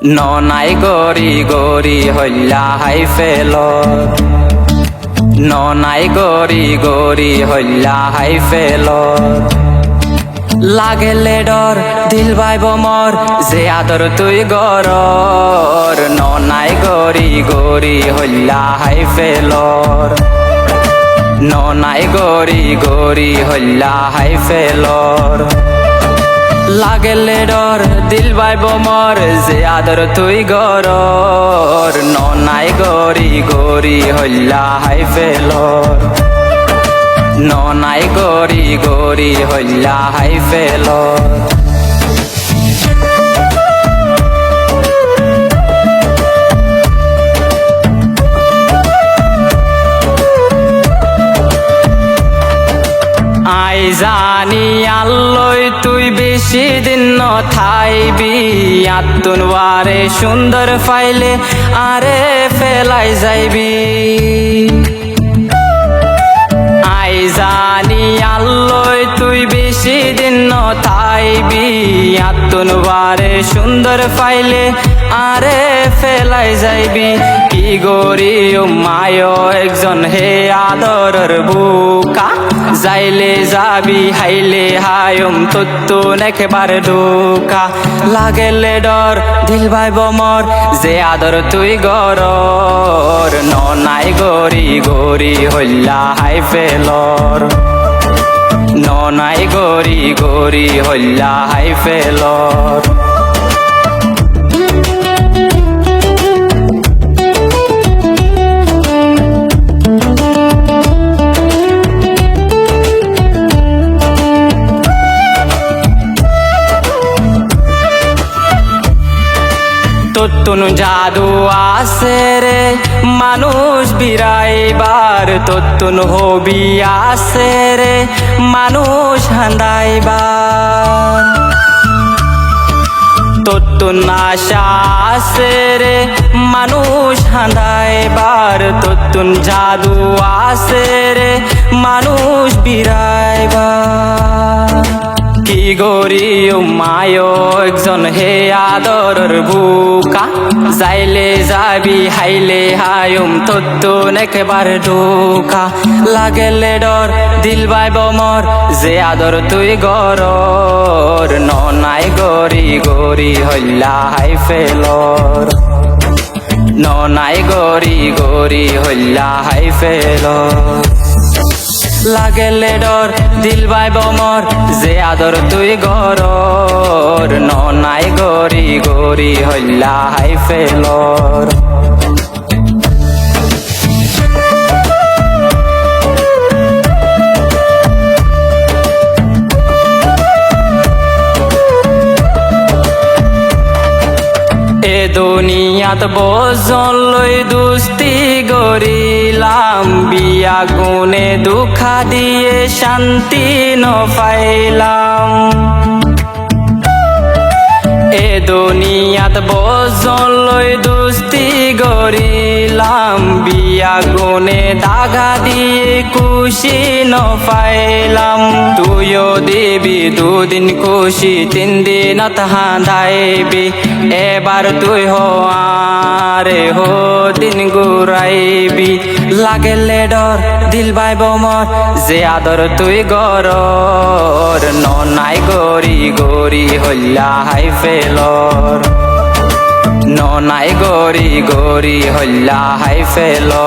ননাই গরি গরি হল্লা হাই ফেলর, ননাই গরি গরি হল্লা হাই ফেলর। লাগেলে ডর দিল বাইব মর, যে আদর তুই গরর। ননাই গরি গরি হল্লা হাই ফেলর, ননাই গরি গরি হল্লা হাই ফেলর। লাগেলে ডর দিল বাইব মর, যে আদর তুই গরর। ননাই গরি গরি হল্লা হাই ফেলর, ননাই গরি গরি হল্লা হাই ফেলর। আই জানি আল্লই তুই বেশি দিন ন থাইবি, আত্মন বারে সুন্দর ফাইলে আরে ফেলাই যাইবি। আই জানি আল্লই তুই বেশি দিন ন থাইবি, আত্মন বারে সুন্দর ফাইলে আরে ফেলাই যাইবি। কি গরি ও মায় একজন হে আদরের বুকা, যাইলে যাবি হাইলে হায়ম তত্তু একেবারে ঢোকা। লাগেলে ডর দিল বাইব মর, যে আদর তুই গরর। ননাই গরি গরি হল্লা হাই ফেলর, ননাই গরি গরি হল্লা হাই ফেলর। তোত্তুন জাদু আছে রে মানুষ বিরাইবার, তোত্তুন হবি আছে রে মানুষ হান্দাইবার। তোত্তুন আশা আছে রে মানুষ হান্দাইবার, তোত্তুন জাদু আছে রে মানুষ বিরাইবার। কি গরি ও মায় একজন হে আদরের বুকা, যাইলে যাবি হাইলে হায়ম তত্তু একেবারে ঢোকা। লাগেলে ডর দিল বাইব মর, যে আদর তুই গরর। ননাই গরি গরি হল্লা হাই ফেলর, ননাই গরি গরি হল্লা হাই ফেলর। লাগেলে ডর দিল বাইব মর, যে আদর তুই গরর। ননাই গরি গরি হল্লা হাই ফেলর। এ দুনিয়াত বজন লই দুস্তি গরিলাম, বিয়া গুনে দুঃখা দিয়ে শান্তি ন পাইলাম। এ দুনিয়াত বজন লই দুস্তি গরিলাম, বিয়া গুনে দাগা দিয়ে খুশি ন পাইলাম। তুইও দিবি দুদিন খুশি, 3 দিন হাঁদাইবি। এবার তুই হো আরে হো দিন ঘুরাইবি। লাগেলে ডর দিল বাইব মর, যে আদর তুই গরর। ননাই গরি গরি হল্লা হাই ফেলর, ননাই গরি গরি হল্লা হাই ফেলর।